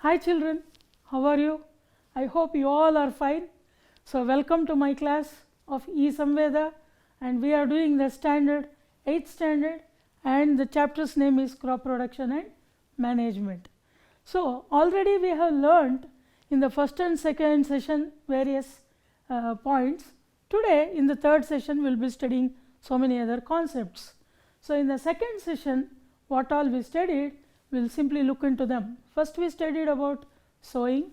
Hi children, how are you? I hope you all are fine. So welcome to my class of E-Samveda, and we are doing the standard 8th standard, and the chapter's name is crop production and management. So already we have learned in the first and second session various points. Today in the third session we will be studying so many other concepts. So in the second session, what all we studied, we will simply look into them. First we studied about sowing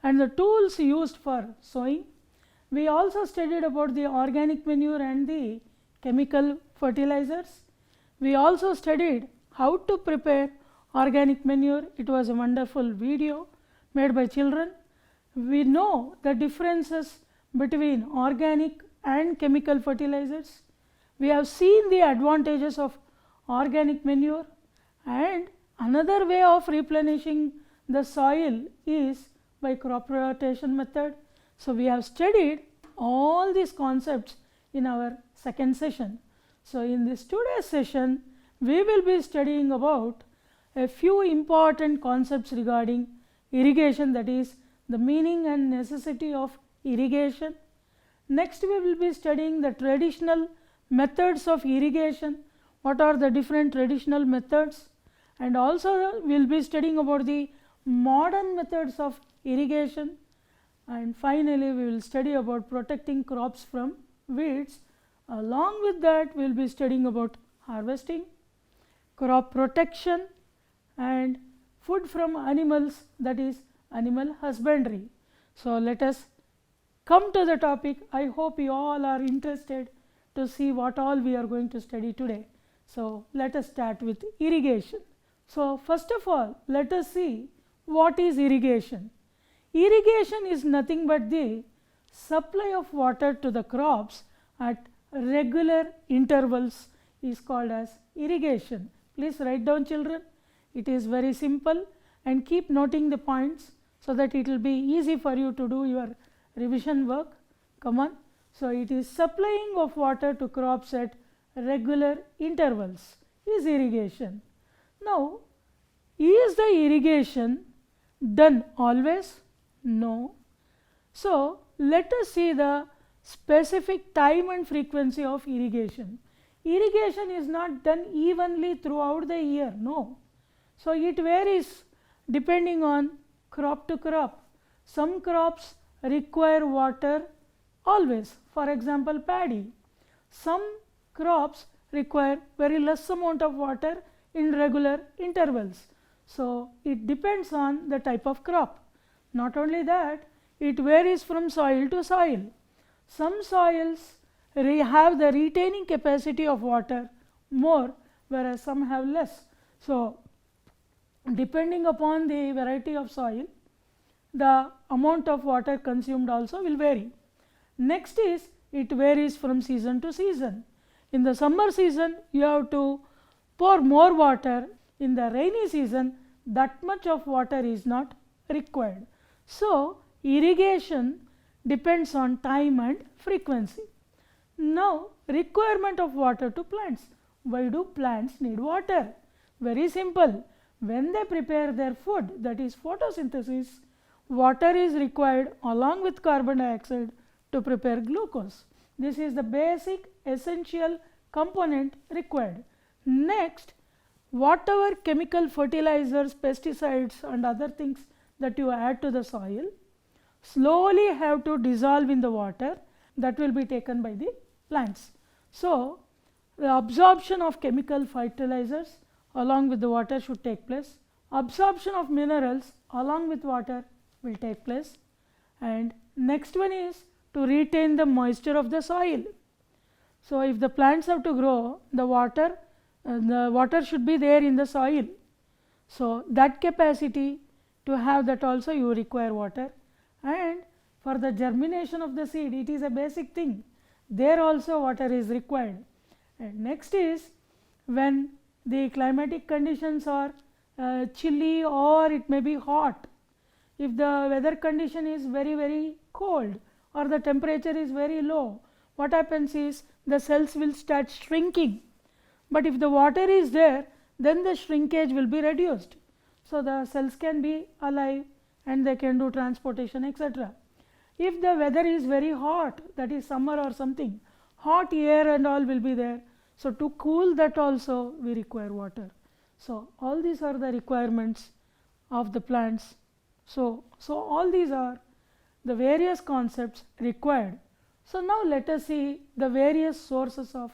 and the tools used for sowing. We also studied about the organic manure and the chemical fertilizers. We also studied how to prepare organic manure. It was a wonderful video made by children. We know the differences between organic and chemical fertilizers. We have seen the advantages of organic manure, and another way of replenishing the soil is by crop rotation method. So we have studied all these concepts in our second session. So in this today's session, we will be studying about a few important concepts regarding irrigation, that is the meaning and necessity of irrigation. Next we will be studying the traditional methods of irrigation. What are the different traditional methods? And also we will be studying about the modern methods of irrigation. And finally we will study about protecting crops from weeds. Along with that we will be studying about harvesting, crop protection, and food from animals, that is animal husbandry. So let us come to the topic. I hope you all are interested to see what all we are going to study today. So let us start with irrigation. So first of all, let us see what is irrigation. Irrigation is nothing but the supply of water to the crops at regular intervals is called as irrigation. Please write down children. It is very simple, and keep noting the points so that it will be easy for you to do your revision work. Come on. So it is supplying of water to crops at regular intervals is irrigation. Now, is the irrigation done always? No. So let us see the specific time and frequency of irrigation. Irrigation is not done evenly throughout the year, no. So it varies depending on crop to crop. Some crops require water always, for example paddy. Some crops require very less amount of water in regular intervals. So it depends on the type of crop. Not only that, it varies from soil to soil. Some soils have the retaining capacity of water more, whereas some have less. So depending upon the variety of soil, the amount of water consumed also will vary. Next is, it varies from season to season. In the summer season, you have to pour more water. In the rainy season, that much of water is not required. So irrigation depends on time and frequency. Now, requirement of water to plants. Why do plants need water? Very simple. When they prepare their food, that is photosynthesis, water is required along with carbon dioxide to prepare glucose. This is the basic essential component required. Next, whatever chemical fertilizers, pesticides and other things that you add to the soil slowly have to dissolve in the water that will be taken by the plants. So the absorption of chemical fertilizers along with the water should take place. Absorption of minerals along with water will take place. And next one is to retain the moisture of the soil. So if the plants have to grow, the water should be there in the soil. So that capacity, to have that also you require water. And for the germination of the seed, it is a basic thing. There also water is required. And next is, when the climatic conditions are chilly or it may be hot, if the weather condition is very cold or the temperature is very low, what happens is the cells will start shrinking. But if the water is there, then the shrinkage will be reduced. so the cells can be alive and they can do transportation, etc. If the weather is very hot, that is summer or something, hot air and all will be there. So to cool that also we require water. So all these are the requirements of the plants. So all these are the various concepts required. So now let us see the various sources of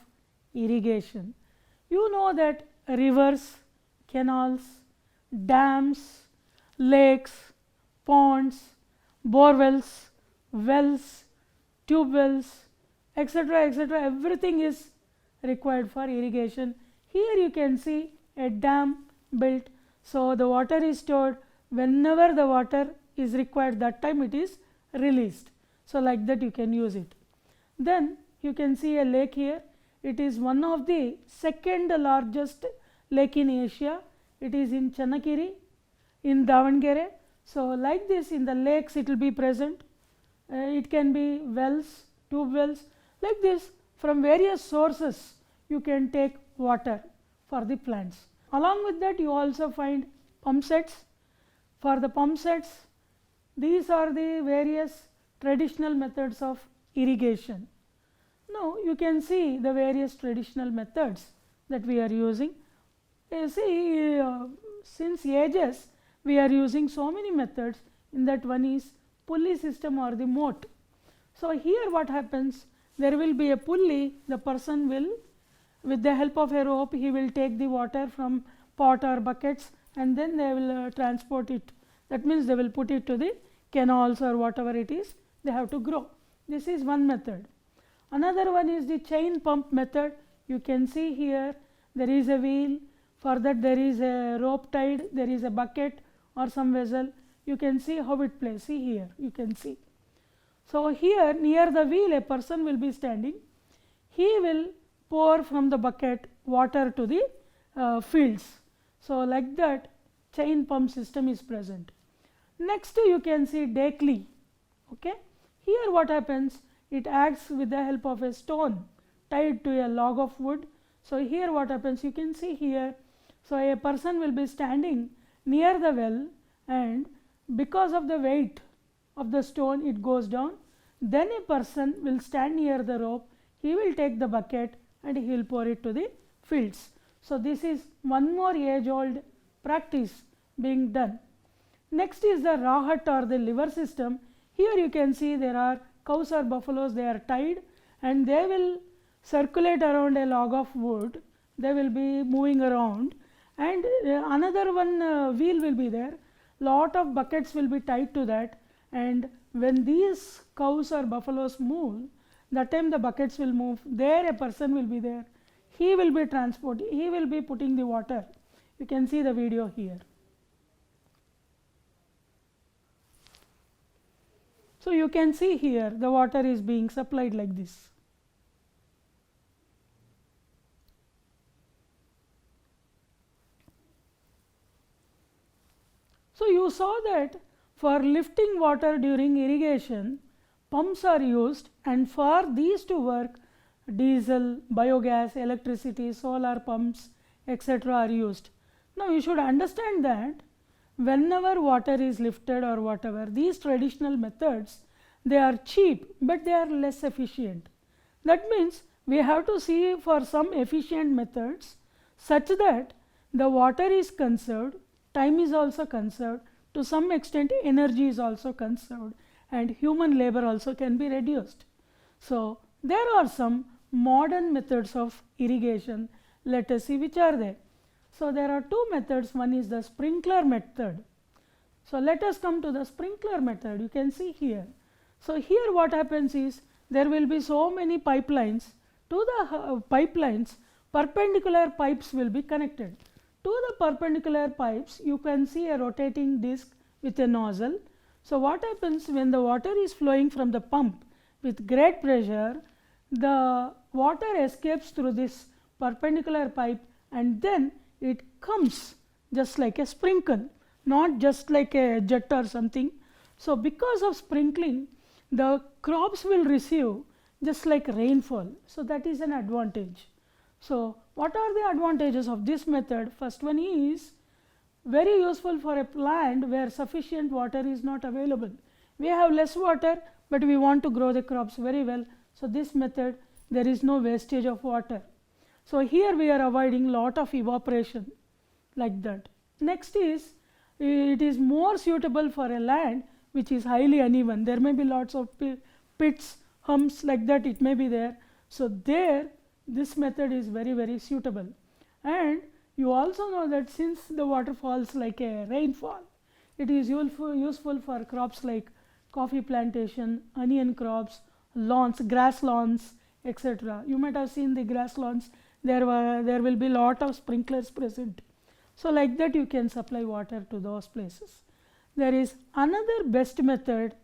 irrigation. You know that rivers, canals, dams, lakes, ponds, borewells, wells, tube wells, etc., everything is required for irrigation. Here you can see a dam built, so the water is stored. Whenever the water is required, that time it is released. So like that you can use it. Then you can see a lake here. It is one of the second largest lake in Asia. It is in Chanakiri in Davangere. So like this, in the lakes it will be present. It can be wells, tube wells, like this. From various sources you can take water for the plants. Along with that, you also find pump sets. For the pump sets, these are the various traditional methods of irrigation. Now you can see the various traditional methods that we are using. You see, since ages we are using so many methods. In that, one is pulley system or the moat. So here what happens, there will be a pulley. The person will, with the help of a rope, he will take the water from pot or buckets and then they will transport it. That means they will put it to the canals or whatever it is they have to grow. This is one method. Another one is the chain pump method. You can see here there is a wheel, for that there is a rope tied, there is a bucket or some vessel. You can see how it plays. See here, you can see. So here near the wheel a person will be standing. He will pour from the bucket water to the fields. So like that chain pump system is present. Next you can see Dakely. Okay. Here what happens, it acts with the help of a stone tied to a log of wood. So here what happens, you can see here. So a person will be standing near the well and because of the weight of the stone it goes down. Then a person will stand near the rope, he will take the bucket and he will pour it to the fields. So this is one more age old practice being done. Next is the rahat or the liver system. Here you can see there are cows or buffaloes, they are tied and they will circulate around a log of wood. They will be moving around and another one wheel will be there. Lot of buckets will be tied to that, and when these cows or buffaloes move, that time the buckets will move. There a person will be there. He will be transporting, he will be putting the water. You can see the video here. So you can see here the water is being supplied like this. So you saw that for lifting water during irrigation, pumps are used, and for these to work, diesel, biogas, electricity, solar pumps, etc. are used. Now you should understand that whenever water is lifted or whatever, these traditional methods, they are cheap but they are less efficient. That means we have to see for some efficient methods such that the water is conserved, time is also conserved, to some extent energy is also conserved, and human labor also can be reduced. So there are some modern methods of irrigation. Let us see which are they. So there are two methods. One is the sprinkler method. So let us come to the sprinkler method. You can see here. So here what happens is there will be so many pipelines. To the pipelines, perpendicular pipes will be connected. To the perpendicular pipes, you can see a rotating disc with a nozzle. So what happens when the water is flowing from the pump with great pressure, the water escapes through this perpendicular pipe and then it comes just like a sprinkle, not just like a jet or something. So because of sprinkling, the crops will receive just like rainfall. So that is an advantage. So what are the advantages of this method? First one is very useful for a plant where sufficient water is not available. We have less water, but we want to grow the crops very well. So, this method there is no wastage of water. So, here we are avoiding lot of evaporation like that. Next is, it is more suitable for a land which is highly uneven. There may be lots of pits, humps like that, it may be there. So, there this method is very suitable. And you also know that since the water falls like a rainfall, it is useful for crops like coffee plantation, onion crops, lawns, grass lawns, etc. You might have seen the grass lawns, there will be lot of sprinklers present. So, like that you can supply water to those places. There is another best method,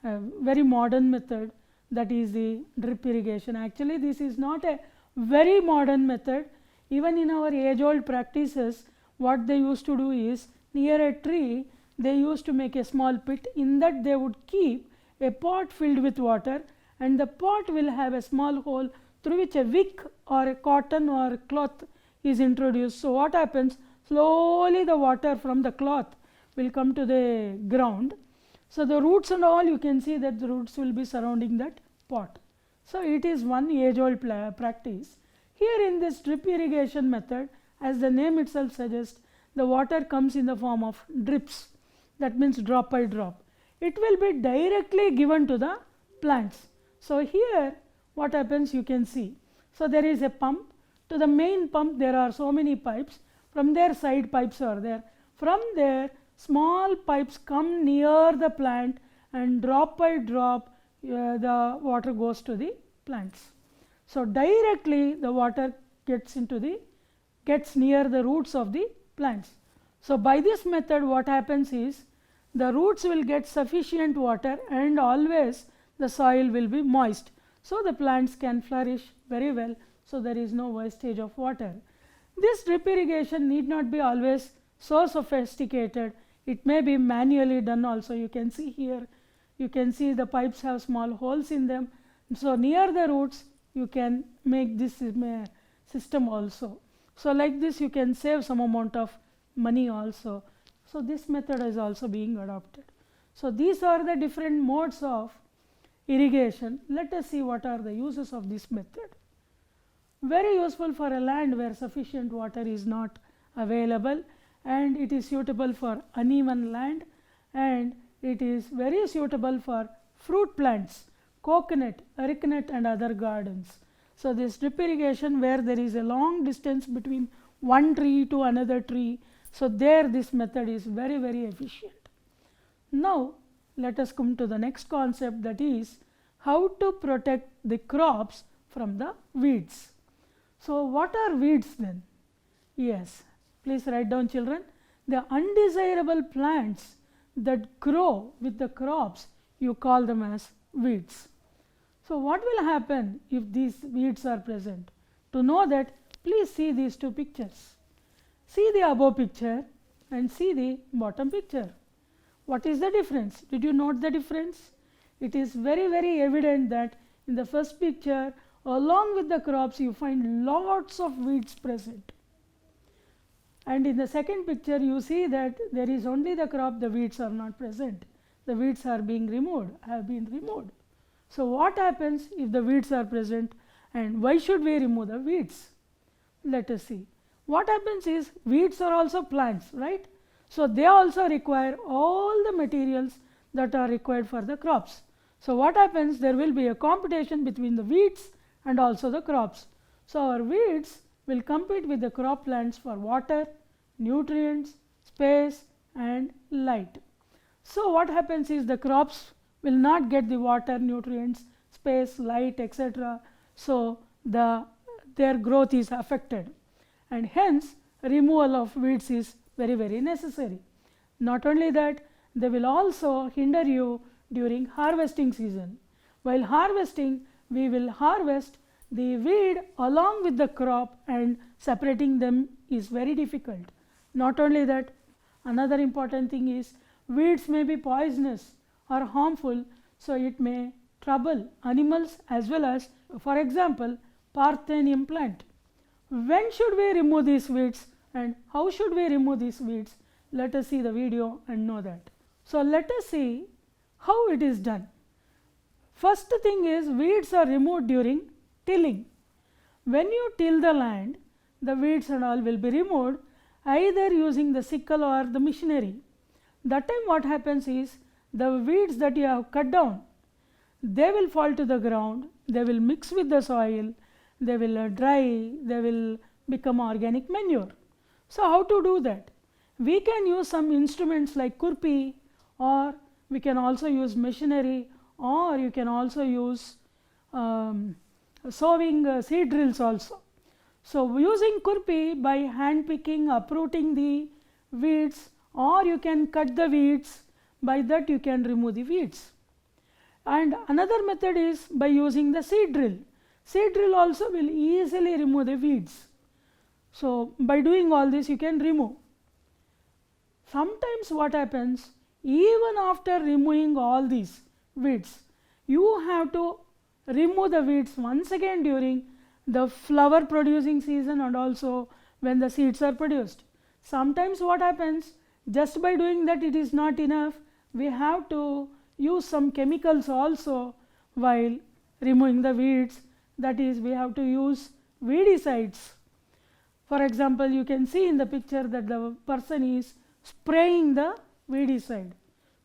very modern method, that is the drip irrigation. Actually, this is not a very modern method. Even in our age old practices, what they used to do is, near a tree they used to make a small pit. In that they would keep a pot filled with water, and the pot will have a small hole through which a wick or a cotton or cloth is introduced. So, what happens, slowly the water from the cloth will come to the ground. So, the roots and all, you can see that the roots will be surrounding that pot. So, it is one age old practice. Here in this drip irrigation method, as the name itself suggests, the water comes in the form of drips, that means drop by drop. It will be directly given to the plants. So, here what happens, you can see. So, there is a pump. To the main pump there are so many pipes, from there side pipes are there. From there small pipes come near the plant, and drop by drop the water goes to the plants. So, directly the water gets near the roots of the plants. So, by this method what happens is, the roots will get sufficient water and always the soil will be moist. So, the plants can flourish very well. So, there is no wastage of water. This drip irrigation need not be always so sophisticated. It may be manually done also. You can see here, you can see the pipes have small holes in them. So, near the roots you can make this system also. So, like this you can save some amount of money also. So, this method is also being adopted. So, these are the different modes of irrigation. Let us see what are the uses of this method. Very useful for a land where sufficient water is not available, and it is suitable for uneven land, and it is very suitable for fruit plants, coconut, arecanut and other gardens. So, this drip irrigation where there is a long distance between one tree to another tree. So, there this method is very efficient. Now, let us come to the next concept, that is how to protect the crops from the weeds. So, what are weeds then? Yes, please write down, children. The undesirable plants that grow with the crops, you call them as weeds. So, what will happen if these weeds are present? To know that, please see these two pictures. See the above picture and see the bottom picture. What is the difference? Did you note the difference? It is very evident that in the first picture, along with the crops, you find lots of weeds present. And in the second picture, you see that there is only the crop, the weeds are not present. The weeds are being removed, have been removed. So, what happens if the weeds are present, and why should we remove the weeds? Let us see. What happens is, weeds are also plants, right? So, they also require all the materials that are required for the crops. So, what happens, there will be a competition between the weeds and also the crops. So, our weeds will compete with the crop plants for water, nutrients, space and light. So, what happens is, the crops will not get the water, nutrients, space, light, etc. So, their growth is affected, and hence removal of weeds is very necessary. Not only that, they will also hinder you during harvesting season. While harvesting, we will harvest the weed along with the crop, and separating them is very difficult. Not only that, another important thing is, weeds may be poisonous or harmful. So, it may trouble animals as well as, for example, Parthenium plant. When should we remove these weeds and how should we remove these weeds? let us see the video and know that. So, let us see how it is done. First thing is, weeds are removed during tilling. When you till the land, the weeds and all will be removed either using the sickle or the machinery. That time what happens is, the weeds that you have cut down, they will fall to the ground, they will mix with the soil, they will dry, they will become organic manure. So, how to do that? We can use some instruments like kurpi, or we can also use machinery, or you can also use sowing seed drills also. So, using kurpi by hand picking, uprooting the weeds, or you can cut the weeds, by that you can remove the weeds. And another method is by using the seed drill. Seed drill also will easily remove the weeds. So, by doing all this you can remove. Sometimes what happens, even after removing all these weeds, you have to remove the weeds once again during the flower producing season and also when the seeds are produced. Sometimes what happens, just by doing that it is not enough, we have to use some chemicals also while removing the weeds, that is, we have to use weedicides. For example, you can see in the picture that the person is spraying the weedicide.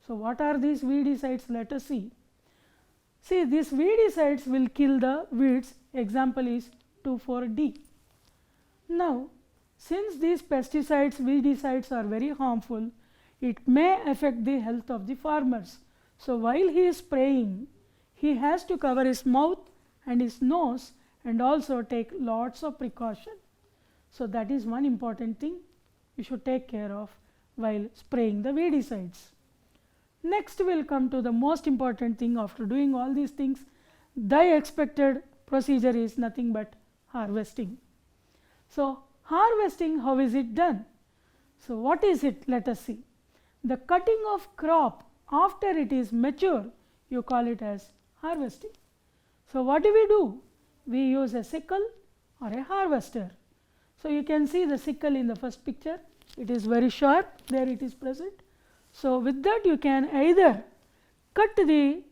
So, what are these weedicides? Let us see. See, these weedicides will kill the weeds. Example is 2,4-D. Now, since these pesticides, weedicides are very harmful, it may affect the health of the farmers. So, while he is spraying, he has to cover his mouth and his nose and also take lots of precaution. So, that is one important thing you should take care of while spraying the weedicides. Next, we will come to the most important thing. After doing all these things, the expected procedure is nothing but harvesting. So, harvesting, how is it done? So, what is it? Let us see. The cutting of crop after it is mature, you call it as harvesting. So, what do? We use a sickle or a harvester. So, you can see the sickle in the first picture, it is very sharp, there it is present. So, with that you can either cut the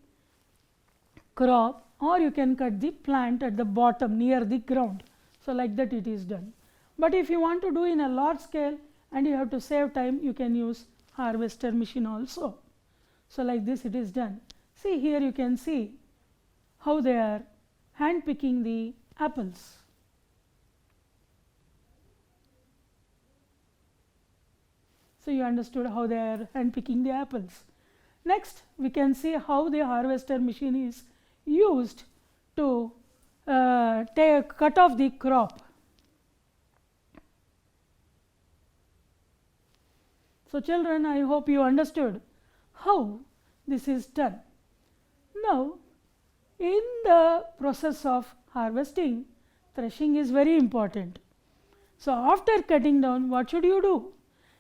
crop or you can cut the plant at the bottom near the ground. So, like that it is done. But if you want to do in a large scale and you have to save time, you can use harvester machine also. So, like this it is done. See, here you can see how they are hand picking the apples. So, you understood how they are hand picking the apples. Next, we can see how the harvester machine is used to cut off the crop. So, children, I hope you understood how this is done. Now, in the process of harvesting, threshing is very important. So, after cutting down, what should you do?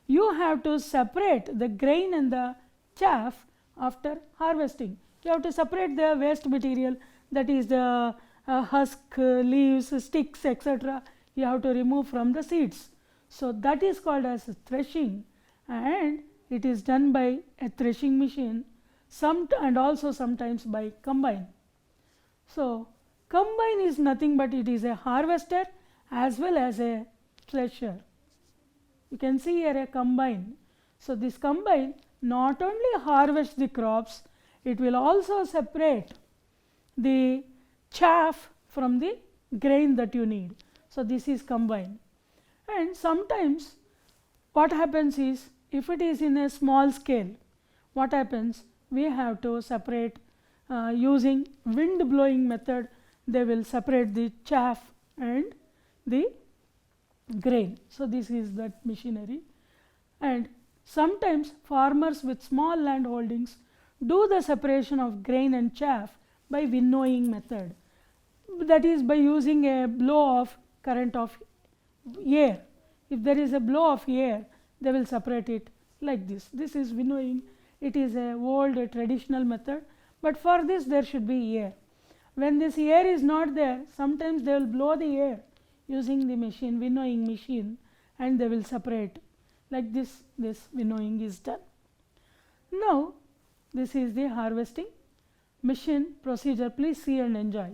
You have to separate the grain and the chaff after harvesting. You have to separate the waste material, that is the husk, leaves, sticks, etc. You have to remove from the seeds. So, that is called as threshing, and it is done by a threshing machine, and also sometimes by combine. So, combine is nothing but it is a harvester as well as a thresher. You can see here a combine. So, this combine not only harvests the crops, it will also separate the chaff from the grain that you need. So, this is combine. And sometimes what happens is, if it is in a small scale, what happens? We have to separate using wind blowing method. They will separate the chaff and the grain. So, this is that machinery. And sometimes farmers with small land holdings do the separation of grain and chaff by winnowing method, that is by using a blow of current of air. If there is a blow of air, they will separate it like this. This is winnowing. It is a old traditional method, but for this there should be air. When this air is not there, sometimes they will blow the air using the machine, winnowing machine, and they will separate like this winnowing is done. Now this is the harvesting machine procedure. Please see and enjoy.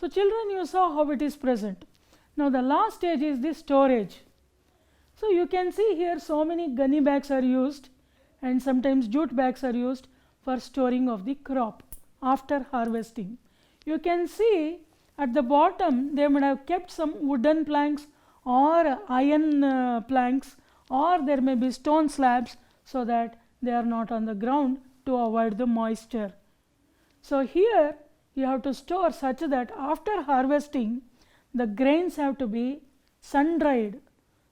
So children, you saw how it is present. Now the last stage is the storage. So you can see here so many gunny bags are used, and sometimes jute bags are used for storing of the crop after harvesting. You can see at the bottom they would have kept some wooden planks or iron planks, or there may be stone slabs, so that they are not on the ground to avoid the moisture. So here you have to store such that after harvesting the grains have to be sun dried,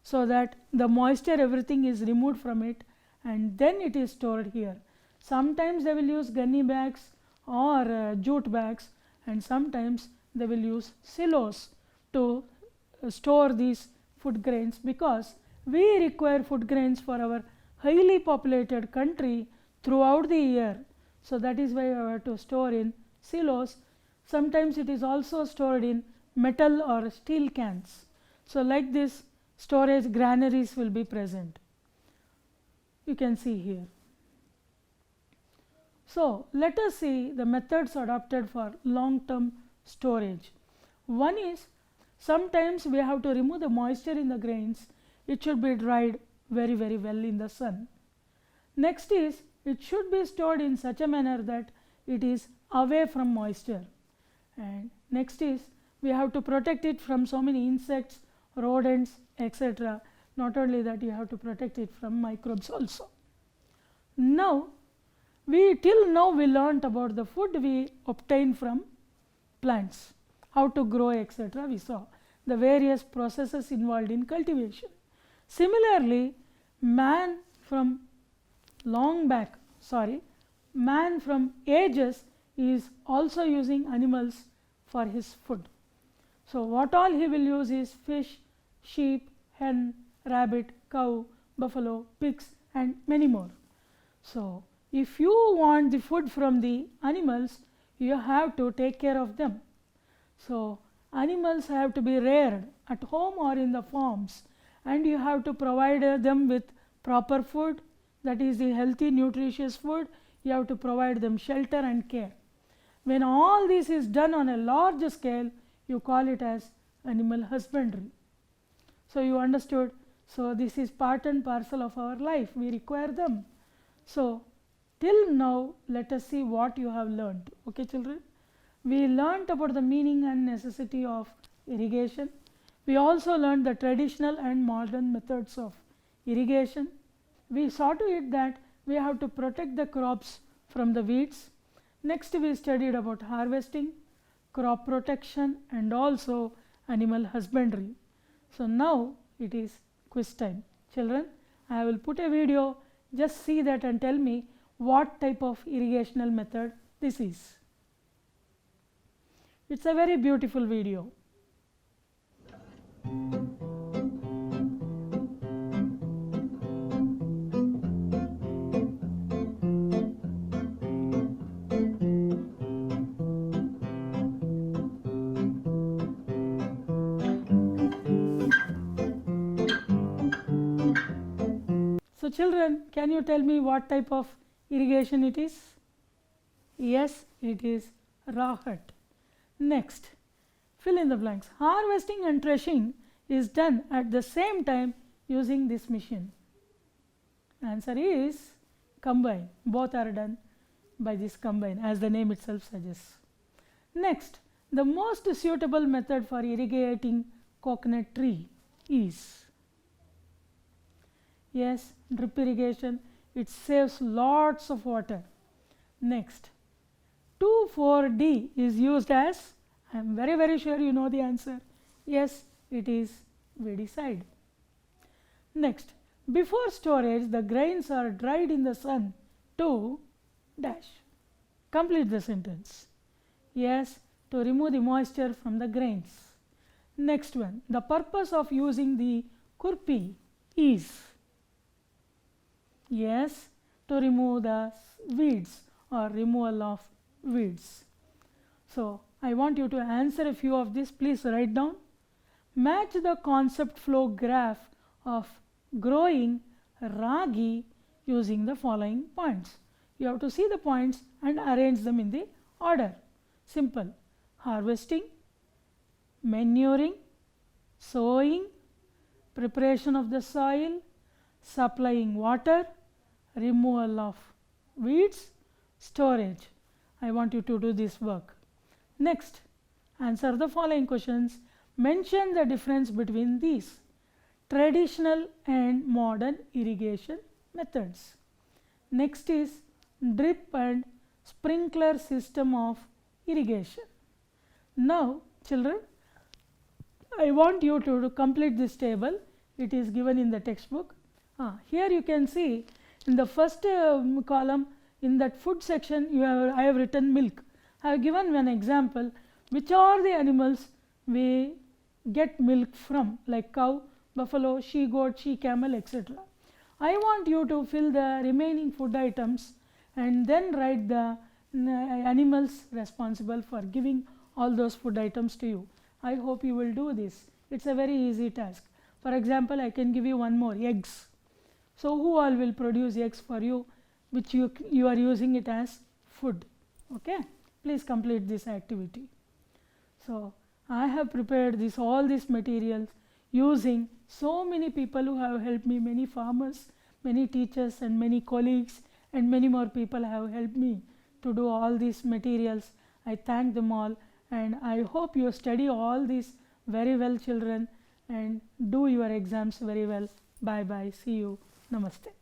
so that the moisture everything is removed from it, and then it is stored here. Sometimes they will use gunny bags or jute bags, and sometimes they will use silos to store these food grains, because we require food grains for our highly populated country throughout the year. So that is why we have to store in silos. Sometimes it is also stored in metal or steel cans. So like this, storage granaries will be present. You can see here. So let us see the methods adopted for long term storage. One is, sometimes we have to remove the moisture in the grains. It should be dried very well in the sun. Next is, it should be stored in such a manner that it is away from moisture. And next is, we have to protect it from so many insects, rodents, etc. Not only that, you have to protect it from microbes also. Now till now we learnt about the food we obtain from plants, how to grow, etc. We saw the various processes involved in cultivation. Similarly, man from ages is also using animals for his food. So what all he will use is fish, sheep, hen, rabbit, cow, buffalo, pigs, and many more. So if you want the food from the animals, you have to take care of them. So animals have to be reared at home or in the farms, and you have to provide them with proper food, that is the healthy nutritious food. You have to provide them shelter and care. When all this is done on a large scale, you call it as animal husbandry. So you understood. So this is part and parcel of our life, we require them. So till now let us see what you have learned. Okay children, we learnt about the meaning and necessity of irrigation. We also learned the traditional and modern methods of irrigation. We saw to it that we have to protect the crops from the weeds. Next we studied about harvesting, crop protection, and also animal husbandry. So now it is quiz time. Children, I will put a video, just see that and tell me what type of irrigational method this is. It's a very beautiful video. So children, can you tell me what type of irrigation it is? Yes, it is rahat. Next, fill in the blanks. Harvesting and threshing is done at the same time using this machine. Answer is combine. Both are done by this combine, as the name itself suggests. Next, the most suitable method for irrigating coconut tree is, yes, drip irrigation. It saves lots of water. Next, 2,4-D is used as, I am very sure you know the answer. Yes, it is weedicide. Next, before storage, the grains are dried in the sun to dash. Complete the sentence. Yes, to remove the moisture from the grains. Next one, the purpose of using the kurpi is, yes, to remove the weeds or removal of weeds. So, I want you to answer a few of these. Please write down. Match the concept flow graph of growing ragi using the following points. You have to see the points and arrange them in the order. Simple. Harvesting, manuring, sowing, preparation of the soil, supplying water, removal of weeds, storage. I want you to do this work. Next, answer the following questions. Mention the difference between these traditional and modern irrigation methods. Next is drip and sprinkler system of irrigation. Now, children, I want you to complete this table. It is given in the textbook. Here you can see in the first column, in that food section, I have written milk. I have given one example, which are the animals we get milk from, like cow, buffalo, she goat, she camel, etc. I want you to fill the remaining food items and then write the animals responsible for giving all those food items to you. I hope you will do this. It's a very easy task. For example, I can give you one more, eggs. So, who all will produce eggs for you, which you are using it as food. Okay? Please complete this activity. So, I have prepared all these materials using so many people who have helped me, many farmers, many teachers and many colleagues and many more people have helped me to do all these materials. I thank them all and I hope you study all these very well, children, and do your exams very well. Bye bye. See you. Namaste.